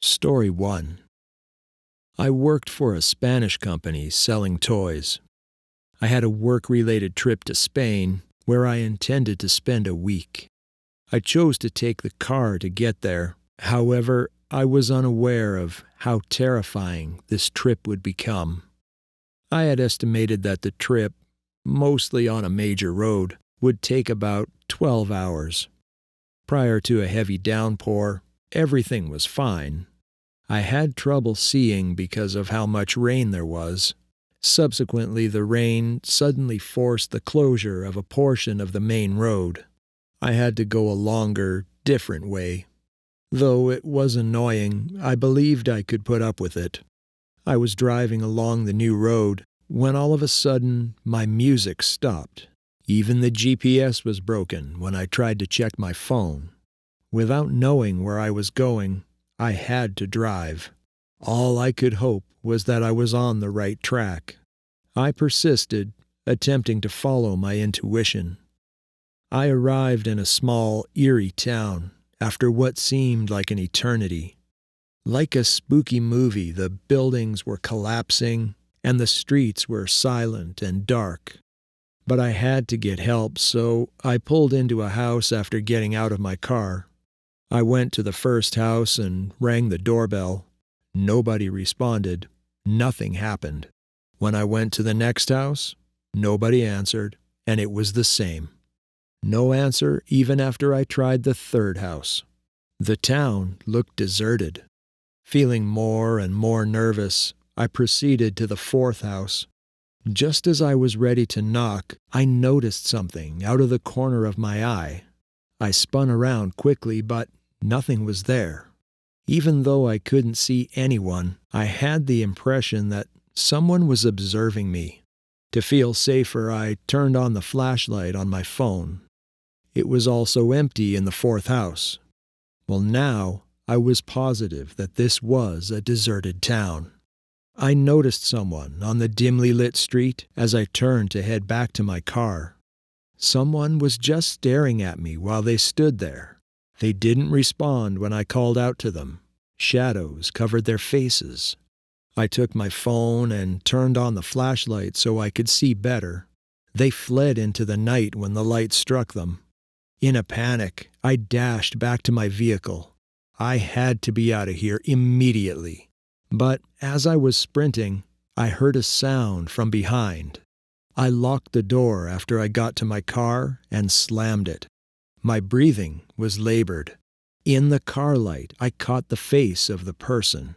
Story 1. I worked for a Spanish company selling toys. I had a work-related trip to Spain where I intended to spend a week. I chose to take the car to get there. However, I was unaware of how terrifying this trip would become. I had estimated that the trip, mostly on a major road, would take about 12 hours. Prior to a heavy downpour, everything was fine. I had trouble seeing because of how much rain there was. Subsequently, the rain suddenly forced the closure of a portion of the main road. I had to go a longer, different way. Though it was annoying, I believed I could put up with it. I was driving along the new road when all of a sudden my music stopped. Even the GPS was broken when I tried to check my phone. Without knowing where I was going, I had to drive. All I could hope was that I was on the right track. I persisted, attempting to follow my intuition. I arrived in a small, eerie town after what seemed like an eternity. Like a spooky movie, the buildings were collapsing and the streets were silent and dark. But I had to get help, so I pulled into a house after getting out of my car. I went to the first house and rang the doorbell. Nobody responded. Nothing happened. When I went to the next house, nobody answered, and it was the same. No answer even after I tried the third house. The town looked deserted. Feeling more and more nervous, I proceeded to the fourth house. Just as I was ready to knock, I noticed something out of the corner of my eye. I spun around quickly, but nothing was there. Even though I couldn't see anyone, I had the impression that someone was observing me. To feel safer, I turned on the flashlight on my phone. It was also empty in the fourth house. Well, now I was positive that this was a deserted town. I noticed someone on the dimly lit street as I turned to head back to my car. Someone was just staring at me while they stood there. They didn't respond when I called out to them. Shadows covered their faces. I took my phone and turned on the flashlight so I could see better. They fled into the night when the light struck them. In a panic, I dashed back to my vehicle. I had to be out of here immediately. But as I was sprinting, I heard a sound from behind. I locked the door after I got to my car and slammed it. My breathing was labored. In the car light, I caught the face of the person.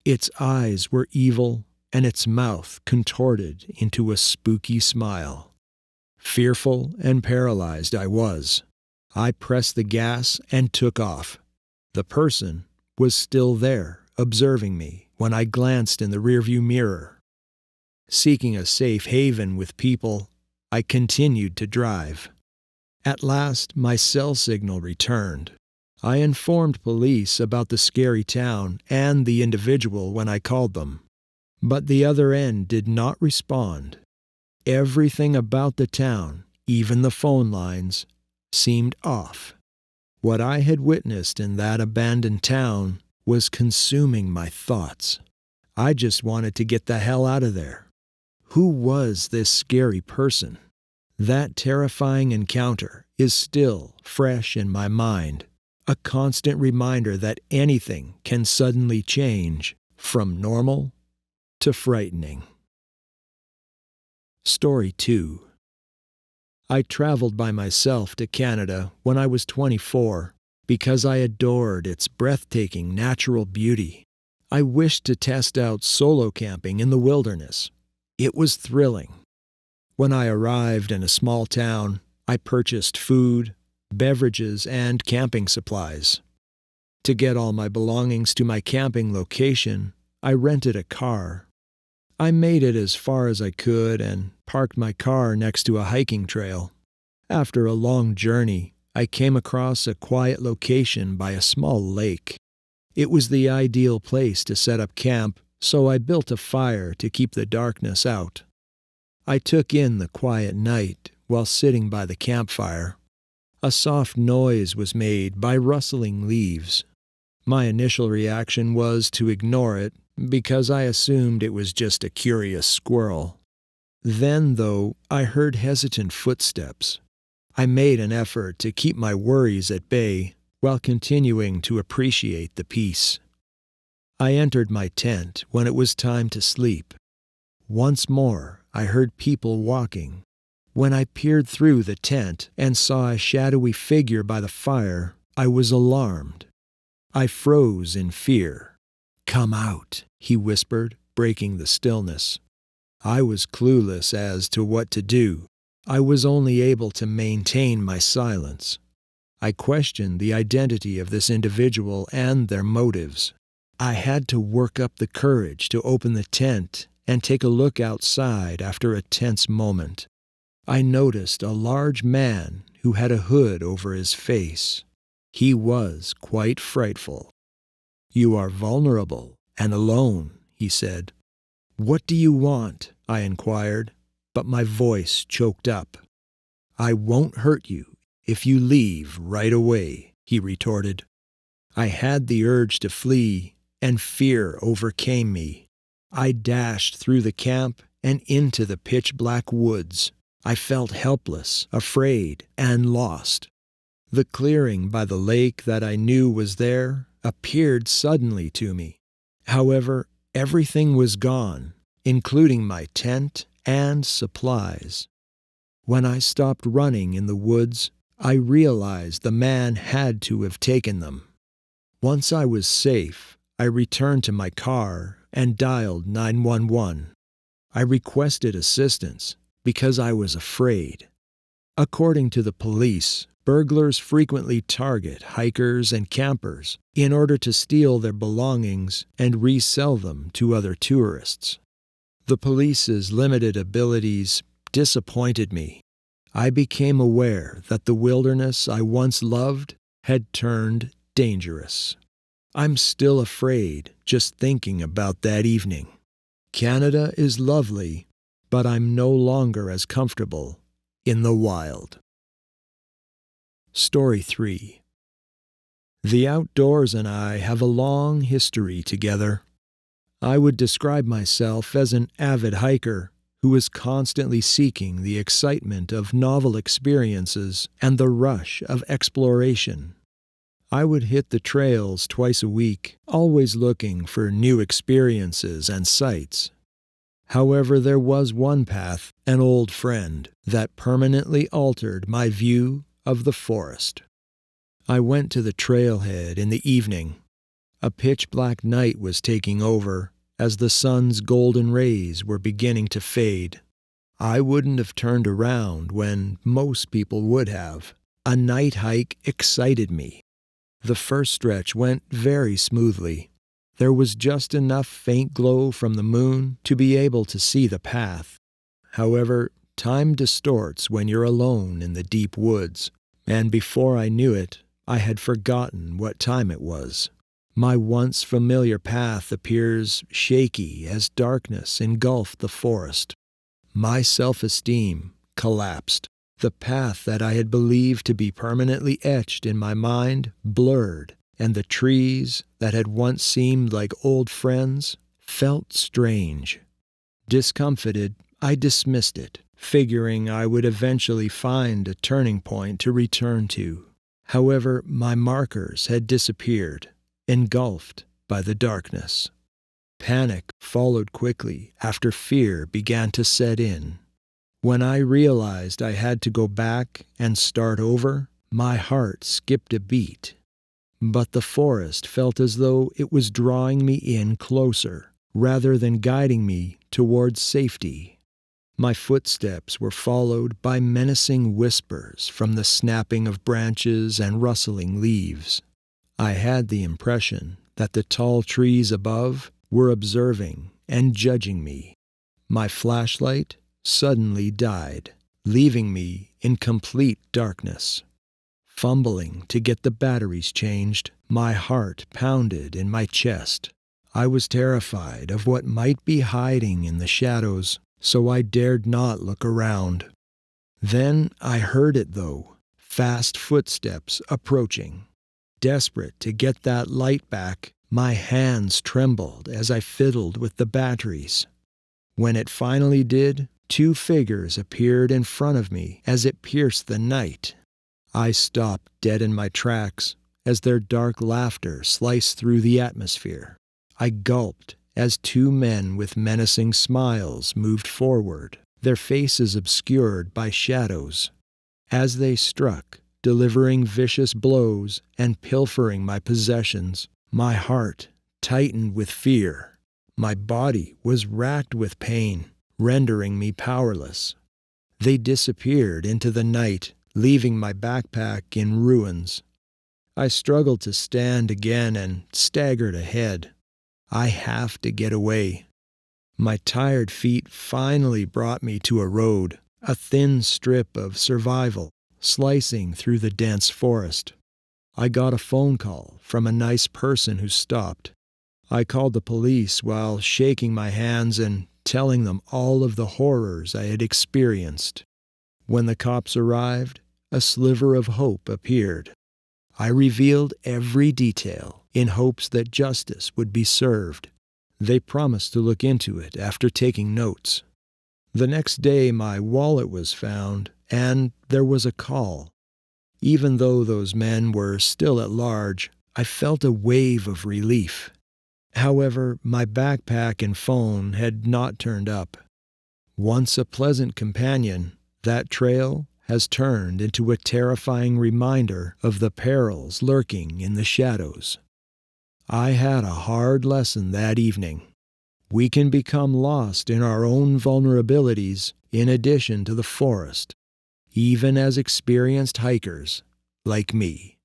Its eyes were evil, and its mouth contorted into a spooky smile. Fearful and paralyzed I was. I pressed the gas and took off. The person was still there, observing me, when I glanced in the rearview mirror. Seeking a safe haven with people, I continued to drive. At last, my cell signal returned. I informed police about the scary town and the individual when I called them. But the other end did not respond. Everything about the town, even the phone lines, seemed off. What I had witnessed in that abandoned town was consuming my thoughts. I just wanted to get the hell out of there. Who was this scary person? That terrifying encounter is still fresh in my mind, a constant reminder that anything can suddenly change from normal to frightening. Story 2. I traveled by myself to Canada when I was 24 because I adored its breathtaking natural beauty. I wished to test out solo camping in the wilderness. It was thrilling. When I arrived in a small town, I purchased food, beverages, and camping supplies. To get all my belongings to my camping location, I rented a car. I made it as far as I could and parked my car next to a hiking trail. After a long journey, I came across a quiet location by a small lake. It was the ideal place to set up camp, so I built a fire to keep the darkness out. I took in the quiet night while sitting by the campfire. A soft noise was made by rustling leaves. My initial reaction was to ignore it because I assumed it was just a curious squirrel. Then, though, I heard hesitant footsteps. I made an effort to keep my worries at bay while continuing to appreciate the peace. I entered my tent when it was time to sleep. Once more, I heard people walking. When I peered through the tent and saw a shadowy figure by the fire, I was alarmed. I froze in fear. "Come out," he whispered, breaking the stillness. I was clueless as to what to do. I was only able to maintain my silence. I questioned the identity of this individual and their motives. I had to work up the courage to open the tent and take a look outside after a tense moment. I noticed a large man who had a hood over his face. He was quite frightful. "You are vulnerable and alone," he said. "What do you want?" I inquired, but my voice choked up. "I won't hurt you if you leave right away," he retorted. I had the urge to flee, and fear overcame me. I dashed through the camp and into the pitch-black woods. I felt helpless, afraid, and lost. The clearing by the lake that I knew was there appeared suddenly to me. However, everything was gone, including my tent and supplies. When I stopped running in the woods, I realized the man had to have taken them. Once I was safe, I returned to my car and dialed 911. I requested assistance because I was afraid. According to the police, burglars frequently target hikers and campers in order to steal their belongings and resell them to other tourists. The police's limited abilities disappointed me. I became aware that the wilderness I once loved had turned dangerous. I'm still afraid just thinking about that evening. Canada is lovely, but I'm no longer as comfortable in the wild. Story 3. The outdoors and I have a long history together. I would describe myself as an avid hiker who is constantly seeking the excitement of novel experiences and the rush of exploration. I would hit the trails twice a week, always looking for new experiences and sights. However, there was one path, an old friend, that permanently altered my view of the forest. I went to the trailhead in the evening. A pitch-black night was taking over as the sun's golden rays were beginning to fade. I wouldn't have turned around when most people would have. A night hike excited me. The first stretch went very smoothly. There was just enough faint glow from the moon to be able to see the path. However, time distorts when you're alone in the deep woods, and before I knew it, I had forgotten what time it was. My once familiar path appears shaky as darkness engulfed the forest. My self-esteem collapsed. The path that I had believed to be permanently etched in my mind blurred, and the trees that had once seemed like old friends felt strange. Discomfited, I dismissed it, figuring I would eventually find a turning point to return to. However, my markers had disappeared, engulfed by the darkness. Panic followed quickly after fear began to set in. When I realized I had to go back and start over, my heart skipped a beat. But the forest felt as though it was drawing me in closer, rather than guiding me towards safety. My footsteps were followed by menacing whispers from the snapping of branches and rustling leaves. I had the impression that the tall trees above were observing and judging me. My flashlight suddenly died, leaving me in complete darkness. Fumbling to get the batteries changed, my heart pounded in my chest. I was terrified of what might be hiding in the shadows, so I dared not look around. Then I heard it though, fast footsteps approaching. Desperate to get that light back, my hands trembled as I fiddled with the batteries. When it finally did, 2 figures appeared in front of me as it pierced the night. I stopped dead in my tracks as their dark laughter sliced through the atmosphere. I gulped as 2 men with menacing smiles moved forward, their faces obscured by shadows. As they struck, delivering vicious blows and pilfering my possessions, my heart tightened with fear. My body was racked with pain, rendering me powerless. They disappeared into the night, leaving my backpack in ruins. I struggled to stand again and staggered ahead. I have to get away. My tired feet finally brought me to a road, a thin strip of survival, slicing through the dense forest. I got a phone call from a nice person who stopped. I called the police while shaking my hands and telling them all of the horrors I had experienced. When the cops arrived, a sliver of hope appeared. I revealed every detail in hopes that justice would be served. They promised to look into it after taking notes. The next day my wallet was found, and there was a call. Even though those men were still at large, I felt a wave of relief. However, my backpack and phone had not turned up. Once a pleasant companion, that trail has turned into a terrifying reminder of the perils lurking in the shadows. I had a hard lesson that evening. We can become lost in our own vulnerabilities in addition to the forest, even as experienced hikers like me.